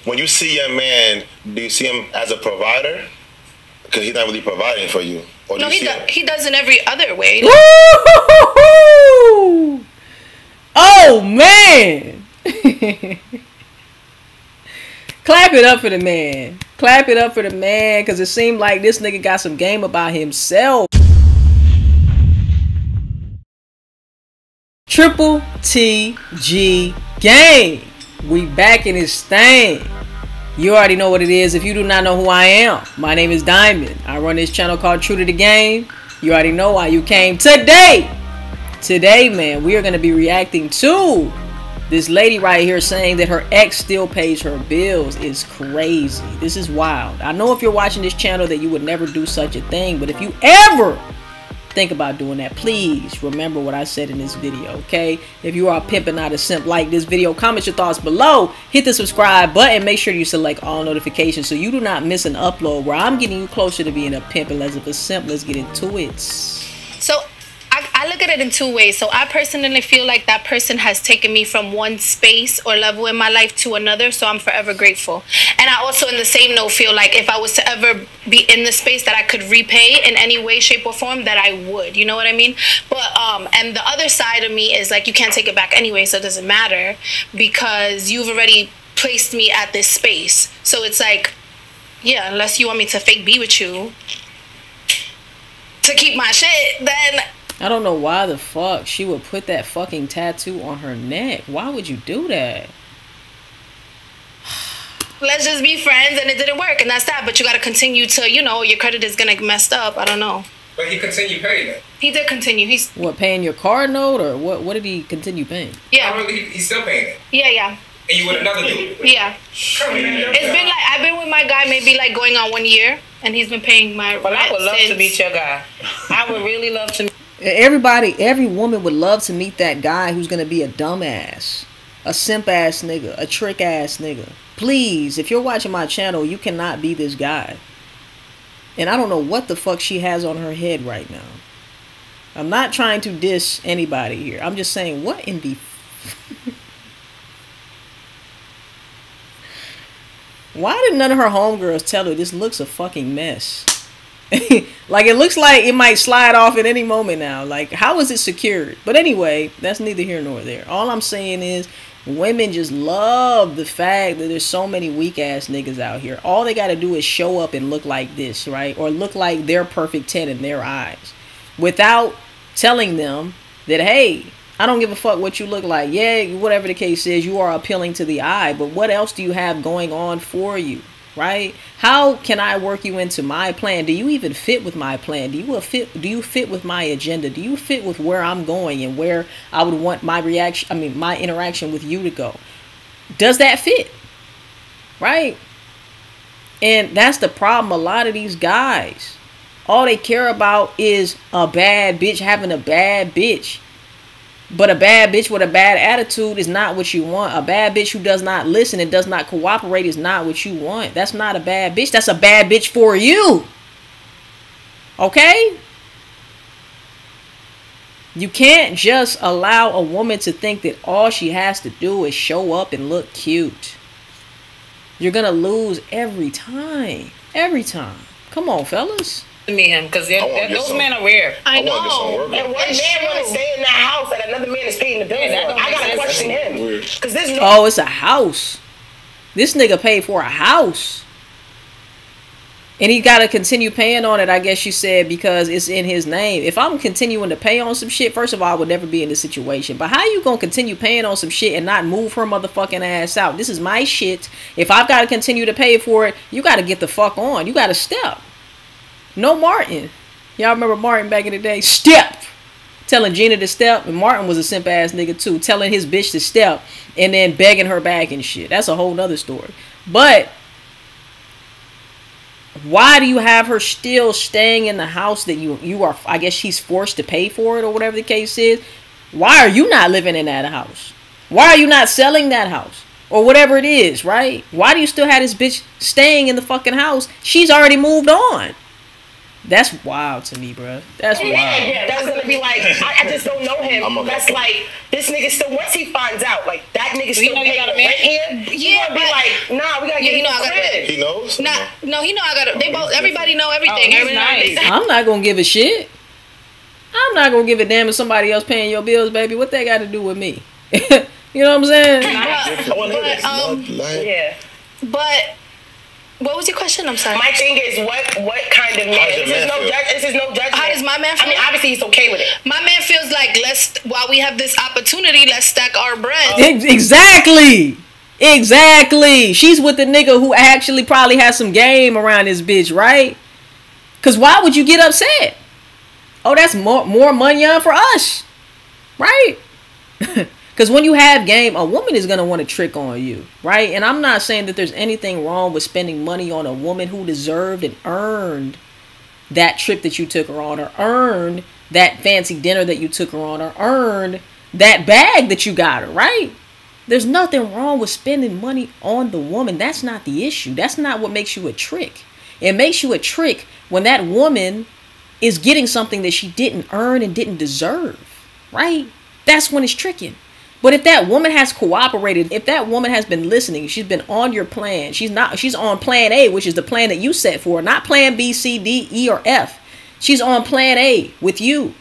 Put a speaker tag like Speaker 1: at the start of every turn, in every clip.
Speaker 1: when you see your man, do you see him as a provider? Because he's not really providing for you. Or
Speaker 2: no, he does in every other way.
Speaker 3: Oh, man. Clap it up for the man. Clap it up for the man, because it seemed like this nigga got some game about himself. Triple TG gang. We back in this thing. You already know what it is. If you do not know who I am, my name is Diamond. I run this channel called True to the Game. You already know why you came today. Today, man, we are going to be reacting to this lady right here saying that her ex still pays her bills. Is crazy. This is wild. I know if you're watching this channel that you would never do such a thing, but if you ever think about doing that, please remember what I said in this video, okay? If you are a pimp and not a simp, like this video, comment your thoughts below, hit the subscribe button, make sure you select all notifications so you do not miss an upload where I'm getting you closer to being a pimp and less of a simp. Let's get into it.
Speaker 2: So I look at it in two ways. So I personally feel like that person has taken me from one space or level in my life to another, so I'm forever grateful. And I also, in the same note, feel like if I was to ever be in the space that I could repay in any way, shape, or form, that I would. You know what I mean? But and the other side of me is like, you can't take it back anyway, so it doesn't matter because you've already placed me at this space. So it's like, yeah, unless you want me to fake be with you to keep my shit, then
Speaker 3: I don't know why the fuck she would put that fucking tattoo on her neck. Why would you do that?
Speaker 2: Let's just be friends, and it didn't work, and that's that. But you gotta continue to, you know, your credit is gonna get messed up. I don't know.
Speaker 4: But he continued paying it.
Speaker 2: He did continue. He's
Speaker 3: what, paying your card note, or what? What did he continue paying?
Speaker 2: Yeah.
Speaker 4: Oh, really, he's still paying it.
Speaker 2: Yeah.
Speaker 4: And you with another dude?
Speaker 2: Yeah. It's been like, I've been with my guy maybe like going on 1 year, and he's been paying my rent.
Speaker 5: I would love to meet your guy. I would really love to.
Speaker 3: Every woman would love to meet that guy who's gonna be a dumbass, a simp ass nigga, a trick ass nigga. Please, if you're watching my channel, you cannot be this guy. And I don't know what the fuck she has on her head right now. I'm not trying to diss anybody here. I'm just saying, what in the why did none of her homegirls tell her this looks a fucking mess? Like, it looks like it might slide off at any moment now. Like, how is it secured? But anyway, that's neither here nor there. All I'm saying is women just love the fact that there's so many weak ass niggas out here. All they got to do is show up and look like this, right? Or look like they're perfect 10 in their eyes without telling them that, hey, I don't give a fuck what you look like. Yeah, whatever the case is, you are appealing to the eye, but what else do you have going on for you? Right? How can I work you into my plan? Do you even fit with my plan? Do you fit with my agenda? Do you fit with where I'm going and where I would want my my interaction with you to go? Does that fit? Right? And that's the problem. A lot of these guys, all they care about is a bad bitch having a bad bitch. But a bad bitch with a bad attitude is not what you want. A bad bitch who does not listen and does not cooperate is not what you want. That's not a bad bitch. That's a bad bitch for you. Okay? You can't just allow a woman to think that all she has to do is show up and look cute. You're going to lose every time. Every time. Come on, fellas.
Speaker 5: Meet him, because those men are rare.
Speaker 2: I know.
Speaker 5: And one man want to stay in that house and another man is paying the bill. I gotta question him. Because this is
Speaker 3: oh, it's a house. This nigga paid for a house. And he got to continue paying on it, I guess you said, because it's in his name. If I'm continuing to pay on some shit, first of all, I would never be in this situation. But how you going to continue paying on some shit and not move her motherfucking ass out? This is my shit. If I've got to continue to pay for it, you got to get the fuck on. You got to step. No Martin. Y'all remember Martin back in the day? Step! Telling Gina to step. And Martin was a simp ass nigga too. Telling his bitch to step. And then begging her back and shit. That's a whole nother story. But why do you have her still staying in the house that you are, I guess she's forced to pay for it or whatever the case is? Why are you not living in that house? Why are you not selling that house? Or whatever it is, right? Why do you still have this bitch staying in the fucking house? She's already moved on. That's wild to me, bro. That's wild.
Speaker 5: Yeah, that's gonna be like, I just don't know him. That's like, this nigga still, once he finds out, like, that nigga still paying the rent here, he gonna be like, nah, we gotta get him a crib.
Speaker 1: He knows?
Speaker 2: No, he know I gotta, they both, everybody know everything.
Speaker 6: Nice.
Speaker 3: I'm not gonna give a shit. I'm not gonna give a damn if somebody else paying your bills, baby. What they got to do with me? You know what I'm saying?
Speaker 5: Yeah.
Speaker 2: But what was your question? I'm sorry.
Speaker 5: My thing is, what kind of man? This is no judgment.
Speaker 2: How does my man feel?
Speaker 5: I mean, obviously he's okay with it.
Speaker 2: My man feels like, while we have this opportunity, let's stack our bread.
Speaker 3: Exactly. She's with the nigga who actually probably has some game around this bitch, right? Because why would you get upset? Oh, that's more money on for us, right? Because when you have game, a woman is going to want to trick on you, right? And I'm not saying that there's anything wrong with spending money on a woman who deserved and earned that trip that you took her on, or earned that fancy dinner that you took her on, or earned that bag that you got her, right? There's nothing wrong with spending money on the woman. That's not the issue. That's not what makes you a trick. It makes you a trick when that woman is getting something that she didn't earn and didn't deserve, right? That's when it's tricking. But if that woman has cooperated, if that woman has been listening, she's been on your plan, she's on plan A, which is the plan that you set for, not plan B, C, D, E, or F. She's on plan A with you.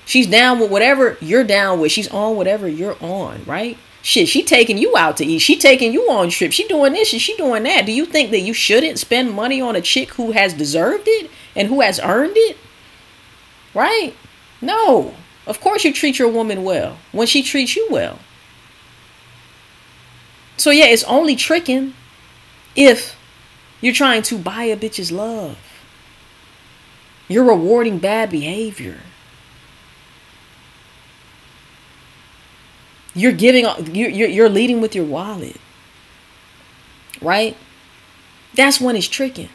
Speaker 3: She's down with whatever you're down with. She's on whatever you're on, right? Shit, she taking you out to eat. She taking you on trips. She doing this and she doing that. Do you think that you shouldn't spend money on a chick who has deserved it and who has earned it? Right? No. Of course you treat your woman well when she treats you well. So yeah, it's only tricking if you're trying to buy a bitch's love. You're rewarding bad behavior. You're leading with your wallet. Right? That's when it's tricking.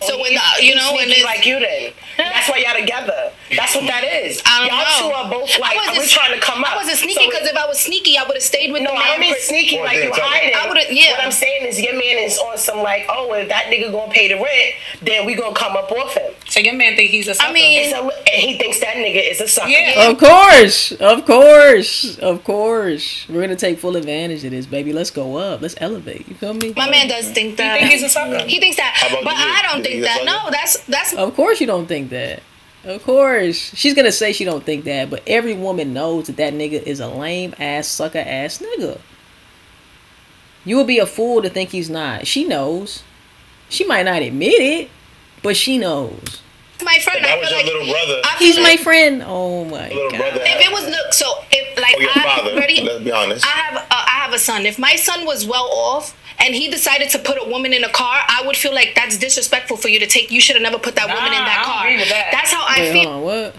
Speaker 2: So when
Speaker 5: when it's like you, then that's why y'all together. That's what that is. Y'all two are both like, we're trying to come up.
Speaker 2: I wasn't sneaky because if I was sneaky, I would have stayed with.
Speaker 5: No, I don't mean sneaky like you hiding.
Speaker 2: I would have. Yeah.
Speaker 5: What I'm saying is, your man is on some like, oh, if that nigga gonna pay the rent, then we gonna come up off him.
Speaker 6: So your man think he's a sucker.
Speaker 2: I mean,
Speaker 5: and he thinks that nigga is a sucker.
Speaker 6: Yeah.
Speaker 3: Of course. We're gonna take full advantage of this, baby. Let's go up. Let's elevate. You feel me?
Speaker 2: My man does think that.
Speaker 6: You think he's a sucker?
Speaker 2: He thinks that, but I don't think that. No, that's.
Speaker 3: Of course you don't think that. Of course. She's gonna say she don't think that, but every woman knows that nigga is a lame ass, sucker ass nigga. You would be a fool to think he's not. She knows. She might not admit it, but she knows.
Speaker 2: My friend,
Speaker 1: that was your little brother.
Speaker 3: He's my friend. Oh my god.
Speaker 2: If it was
Speaker 1: Let's be honest.
Speaker 2: I have a son. If my son was well off and he decided to put a woman in a car, I would feel like that's disrespectful for you to take. You should have never put that woman in that car.
Speaker 6: I don't agree with that.
Speaker 2: That's how I feel.
Speaker 3: Hold on, what?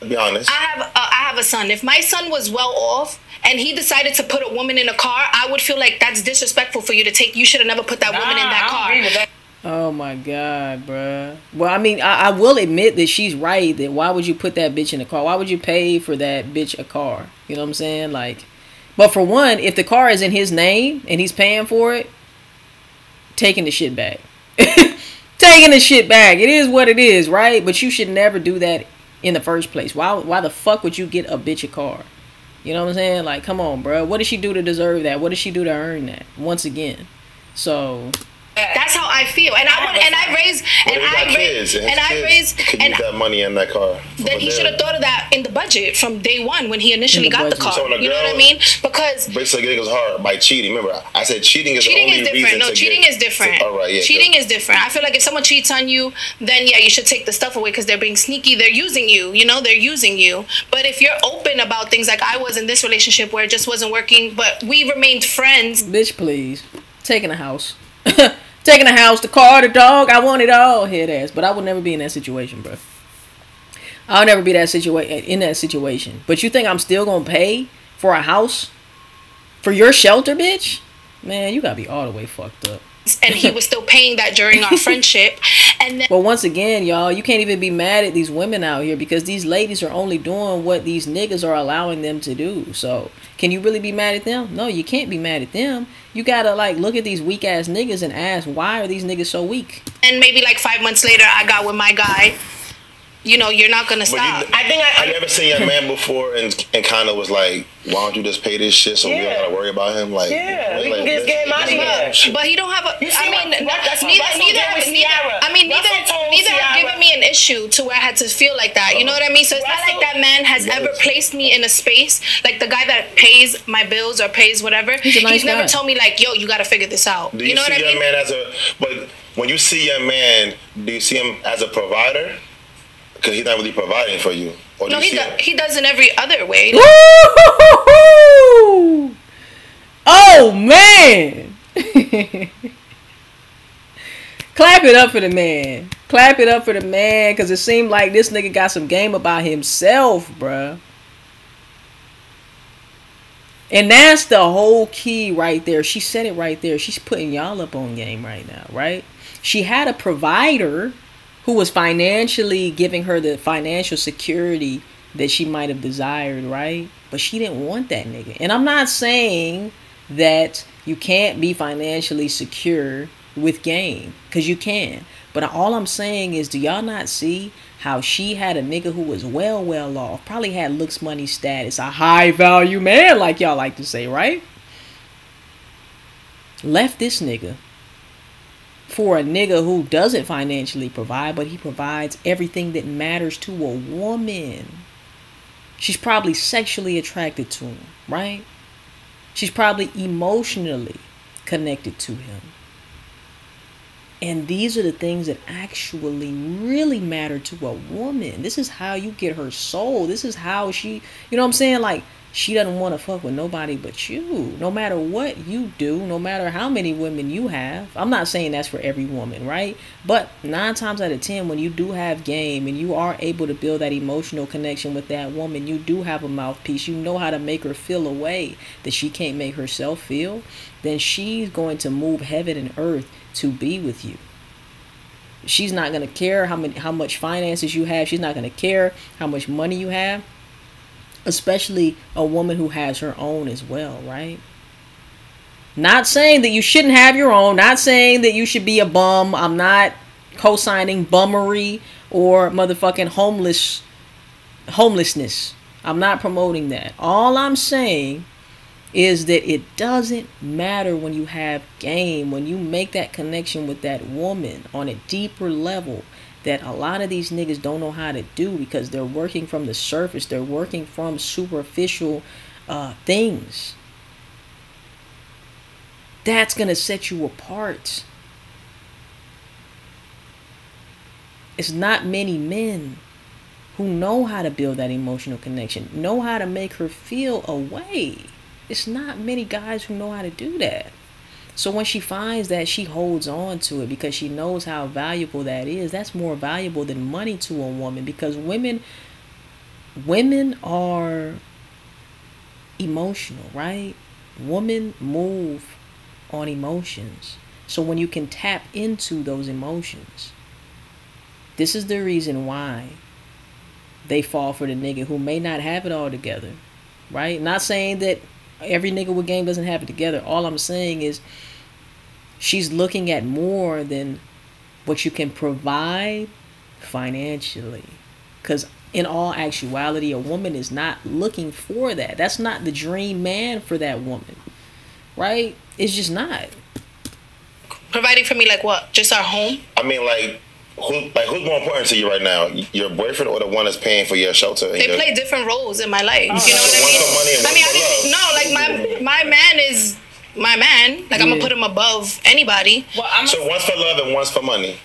Speaker 1: Be honest.
Speaker 2: I have a son. If my son was well off and he decided to put a woman in a car, I would feel like that's disrespectful for you to take. You should have never put that woman in that car.
Speaker 6: I don't agree with that.
Speaker 3: Oh my god, bruh. Well, I mean, I will admit that she's right. That why would you put that bitch in a car? Why would you pay for that bitch a car? You know what I'm saying? Like, but for one, if the car is in his name and he's paying for it, taking the shit back. Taking the shit back. It is what it is, right? But you should never do that in the first place. Why the fuck would you get a bitch a car? You know what I'm saying? Like, come on, bro. What did she do to deserve that? What did she do to earn that? Once again. So
Speaker 2: that's how I feel, and I raise
Speaker 1: that money in that car.
Speaker 2: Then he should have thought of that in the budget from day one when he initially got the car.
Speaker 1: So
Speaker 2: you know what I mean? Because
Speaker 1: basically getting his heart by cheating. Remember, I said cheating is the only
Speaker 2: different.
Speaker 1: reason.
Speaker 2: No, cheating is different.
Speaker 1: All right, yeah.
Speaker 2: Cheating is different. I feel like if someone cheats on you, then yeah, you should take the stuff away because they're being sneaky. They're using you. You know, they're using you. But if you're open about things like I was in this relationship where it just wasn't working, but we remained friends.
Speaker 3: Bitch, please, taking a house. Taking a house, the car, the dog, I want it all, head ass. But I would never be in that situation, bro. I'll never be in that situation. But you think I'm still gonna pay for a house? For your shelter, bitch? Man, you gotta be all the way fucked up.
Speaker 2: and he was still paying that during our friendship. And then,
Speaker 3: well, once again, y'all, you can't even be mad at these women out here because these ladies are only doing what these niggas are allowing them to do. So can you really be mad at them? No, you can't be mad at them. You gotta like look at these weak ass niggas and ask, why are these niggas so weak?
Speaker 2: And maybe like 5 months later, I got with my guy. You know, you're not gonna stop.
Speaker 1: I never seen your man before and kind of was like, why don't you just pay this shit so we don't gotta worry about him? Like,
Speaker 5: we can just get him out of here.
Speaker 2: But he don't have a. Neither have given me an issue to where I had to feel like that. You know what I mean? So it's not like that man has ever placed me in a space like the guy that pays my bills or pays whatever. He's never told me like, yo, you gotta figure this out. You know what I mean?
Speaker 1: Man as a, but when you see your man, do you see him as a provider? Because he's not really providing for you. Or
Speaker 2: no, he does in every other way.
Speaker 3: Oh, man. Clap it up for the man. Clap it up for the man, because it seemed like this nigga got some game about himself, bruh. And that's the whole key right there. She said it right there. She's putting y'all up on game right now, right? She had a provider who was financially giving her the financial security that she might have desired, right? But she didn't want that nigga. And I'm not saying that you can't be financially secure with game, because you can. But all I'm saying is, do y'all not see how she had a nigga who was well off, probably had looks, money, status, a high value man, like y'all like to say, right? Left this nigga for a nigga who doesn't financially provide, but he provides everything that matters to a woman. She's probably sexually attracted to him, right? She's probably emotionally connected to him. And these are the things that actually really matter to a woman. This is how you get her soul. This is how she, you know what I'm saying? Like, she doesn't want to fuck with nobody but you. No matter what you do, no matter how many women you have. I'm not saying that's for every woman, right? But 9 times out of 10, when you do have game and you are able to build that emotional connection with that woman, you do have a mouthpiece. You know how to make her feel a way that she can't make herself feel. Then she's going to move heaven and earth to be with you. She's not going to care how much finances you have. She's not going to care how much money you have. Especially a woman who has her own as well, right? Not saying that you shouldn't have your own. Not saying that you should be a bum. I'm not co-signing bummery or motherfucking homelessness. I'm not promoting that. All I'm saying is that it doesn't matter when you have game, when you make that connection with that woman on a deeper level that a lot of these niggas don't know how to do, because they're working from the surface. They're working from superficial things. That's going to set you apart. It's not many men who know how to build that emotional connection, know how to make her feel a way. It's not many guys who know how to do that. So when she finds that, she holds on to it because she knows how valuable that is. That's more valuable than money to a woman, because women are emotional, right? Women move on emotions. So when you can tap into those emotions, this is the reason why they fall for the nigga who may not have it all together, right? Not saying that every nigga with game doesn't have it together. All I'm saying is she's looking at more than what you can provide financially. Because in all actuality, a woman is not looking for that. That's not the dream man for that woman, right? It's just not.
Speaker 2: Providing for me like what? Just our home?
Speaker 1: I mean, like who's more important to you right now? Your boyfriend or the one that's paying for your shelter?
Speaker 2: They play different roles in my life. You know what I mean? My man is my man. Like, I'm gonna put him above anybody.
Speaker 1: Well, so one's for love and one's for money.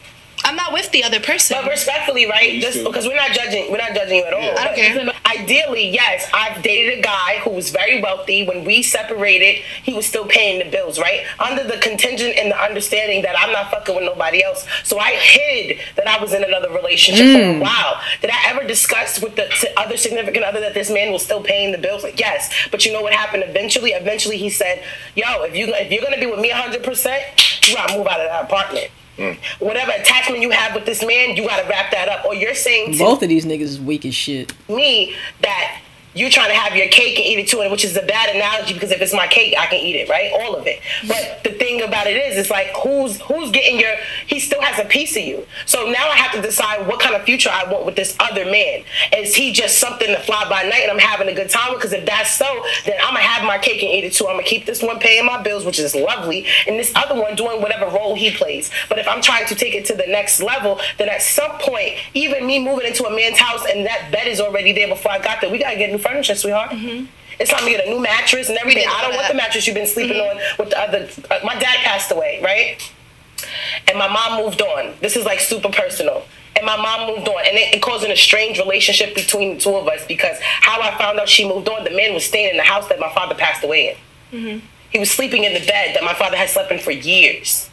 Speaker 2: I'm not with the other person.
Speaker 5: But respectfully, right? Just because we're not judging you at all.
Speaker 1: Yeah.
Speaker 2: I don't care.
Speaker 5: Ideally, yes, I've dated a guy who was very wealthy. When we separated, he was still paying the bills, right? Under the contingent and the understanding that I'm not fucking with nobody else. So I hid that I was in another relationship for a while. Did I ever discuss with the other significant other that this man was still paying the bills? Like, yes. But you know what happened eventually? Eventually he said, yo, if you're going to be with me 100%, you gotta move out of that apartment. Whatever attachment you have with this man, you gotta wrap that up. Or you're saying to
Speaker 3: Both of these niggas is weak as shit.
Speaker 5: me that you're trying to have your cake and eat it too, which is a bad analogy because if it's my cake, I can eat it, right? All of it. But the thing about it is, it's like who's getting your? He still has a piece of you. So now I have to decide what kind of future I want with this other man. Is he just something to fly by night and I'm having a good time with? Because if that's so, then I'm gonna have my cake and eat it too. I'm gonna keep this one paying my bills, which is lovely, and this other one doing whatever role he plays. But if I'm trying to take it to the next level, then at some point, even me moving into a man's house and that bed is already there before I got there, we gotta get new furniture, sweetheart. It's time to get a new mattress and everything. I don't want the mattress you've been sleeping on with the other. My dad passed away, right? And my mom moved on. This is like super personal. And my mom moved on, and it caused an estranged relationship between the two of us because how I found out she moved on, the man was staying in the house that my father passed away in. He was sleeping in the bed that my father had slept in for years.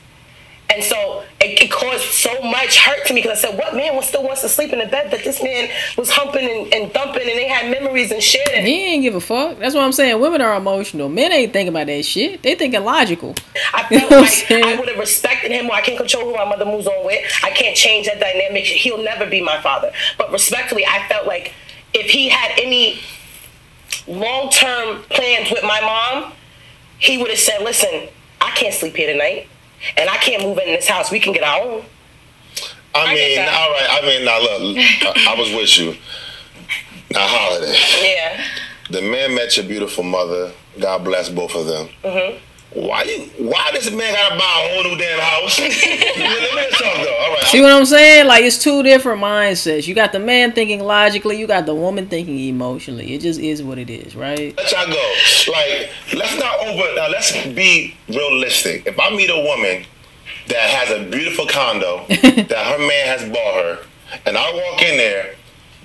Speaker 5: And so it caused so much hurt to me because I said, what man still wants to sleep in the bed that this man was humping and thumping and they had memories and shit? And
Speaker 3: He ain't give a fuck. That's what I'm saying. Women are emotional. Men ain't thinking about that shit. They thinking logical.
Speaker 5: I felt
Speaker 3: You know what I'm
Speaker 5: like
Speaker 3: saying?
Speaker 5: I would have respected him. Well, I can't control who my mother moves on with. I can't change that dynamic. He'll never be my father. But respectfully, I felt like if he had any long-term plans with my mom, he would have said, listen, I can't sleep here tonight. And I can't move in this house. We can get our own.
Speaker 1: I mean, all right. I mean, now look, I was with you. Now, Holiday.
Speaker 5: Yeah.
Speaker 1: The man met your beautiful mother. God bless both of them. Why does a man gotta buy a whole new damn house? Let me talk though. All right.
Speaker 3: See what I'm saying? Like, it's two different mindsets. You got the man thinking logically. You got the woman thinking emotionally. It just is what it is, right?
Speaker 1: Let y'all go. Like, let's be realistic. If I meet a woman that has a beautiful condo that her man has bought her, and I walk in there,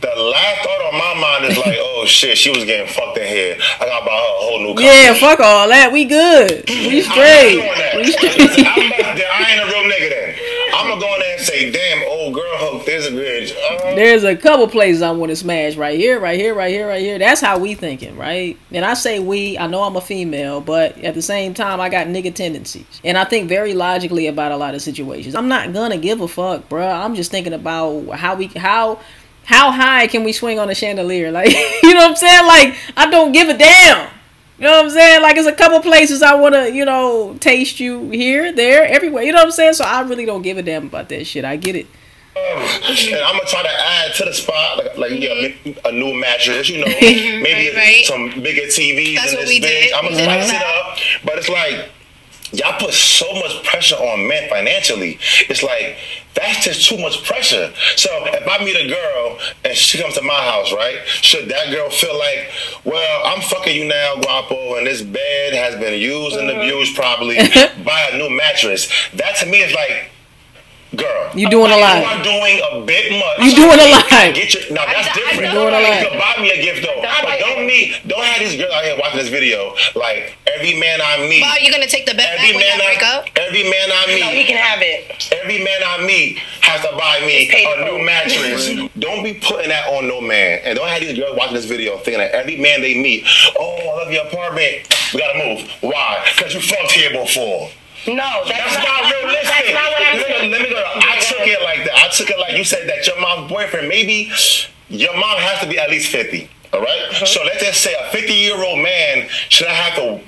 Speaker 1: the last thought on my mind is like, oh shit, she was getting fucked in here. I gotta buy her a whole new condo.
Speaker 3: Yeah, fuck all that. We good. We straight.
Speaker 1: Listen, I ain't a real nigga then. I'm gonna go in there and say, damn, old girl hooked this bitch.
Speaker 3: There's a couple places I want to smash right here, right here, right here, right here. That's how we thinking, right? And I say we, I know I'm a female, but at the same time, I got nigga tendencies. And I think very logically about a lot of situations. I'm not gonna give a fuck, bruh. I'm just thinking about how high can we swing on a chandelier? Like, you know what I'm saying? Like, I don't give a damn. You know what I'm saying? Like, there's a couple places I want to, you know, taste you here, there, everywhere. You know what I'm saying? So I really don't give a damn about that shit. I get it.
Speaker 1: And I'm gonna try to add to the spot, like a new mattress, you know, maybe some bigger TVs
Speaker 2: That's
Speaker 1: in
Speaker 2: what
Speaker 1: this
Speaker 2: we
Speaker 1: bitch.
Speaker 2: did.
Speaker 1: I'm gonna
Speaker 2: We did
Speaker 1: spice it
Speaker 2: that.
Speaker 1: up, but it's like y'all put so much pressure on men financially. It's like that's just too much pressure. So if I meet a girl and she comes to my house, right? Should that girl feel like, well, I'm fucking you now, guapo, and this bed has been used and abused probably. Buy a new mattress. That to me is like, girl,
Speaker 3: You doing a lot.
Speaker 1: You are doing a bit much.
Speaker 3: You doing a lot.
Speaker 1: Now that's different.
Speaker 3: You doing a lot.
Speaker 1: You can buy me a gift though, but don't have these girls out here watching this video like every man I meet.
Speaker 2: Well, are you gonna take the bet back when y'all break up?
Speaker 1: Every man I meet.
Speaker 5: No, he can have it.
Speaker 1: Every man I meet has to buy me a new mattress. Don't be putting that on no man, and don't have these girls watching this video thinking that every man they meet, oh, I love your apartment. We gotta move. Why? Because you fucked here before.
Speaker 5: No,
Speaker 1: That's not realistic.
Speaker 5: That's not what I'm saying.
Speaker 1: Let me go. I took it like that. I took it like you said that your mom's boyfriend, maybe your mom has to be at least 50. All right? So let's just say a 50-year-old man should not have to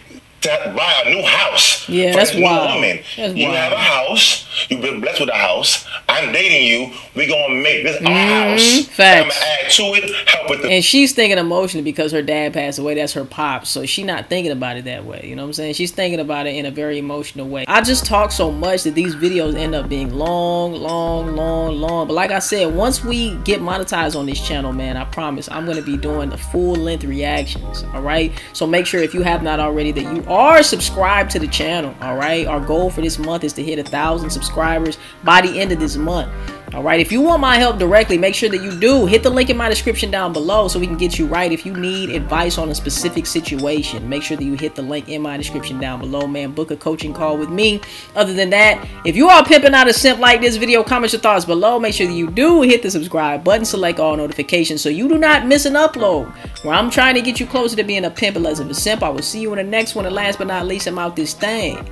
Speaker 1: buy a new house.
Speaker 3: Yeah,
Speaker 1: for
Speaker 3: that's
Speaker 1: his new
Speaker 3: wild.
Speaker 1: woman.
Speaker 3: That's
Speaker 1: You
Speaker 3: wild.
Speaker 1: have a house. You've been blessed with a house. I'm dating you. We're going to make this our house. I'm
Speaker 3: facts.
Speaker 1: going to add to it, help with the...
Speaker 3: And she's thinking emotionally because her dad passed away. That's her pop. So she's not thinking about it that way. You know what I'm saying? She's thinking about it in a very emotional way. I just talk so much that these videos end up being long. But like I said, once we get monetized on this channel, man, I promise I'm going to be doing the full length reactions. All right? So make sure if you have not already that you are subscribed to the channel. All right? Our goal for this month is to hit 1,000 subscribers by the end of this month. All right, if you want my help directly, make sure that you do hit the link in my description down below so we can get you right. If you need advice on a specific situation, make sure that you hit the link in my description down below, man. Book a coaching call with me. Other than that, if you are pimping out a simp like this video, comment your thoughts below. Make sure that you do hit the subscribe button, select all notifications so you do not miss an upload where I'm trying to get you closer to being a pimp and less of a simp. I will see you in the next one, and last but not least, I'm out this thing.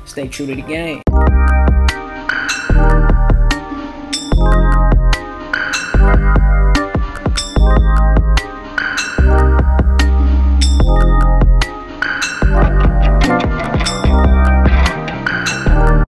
Speaker 3: Stay true to the game.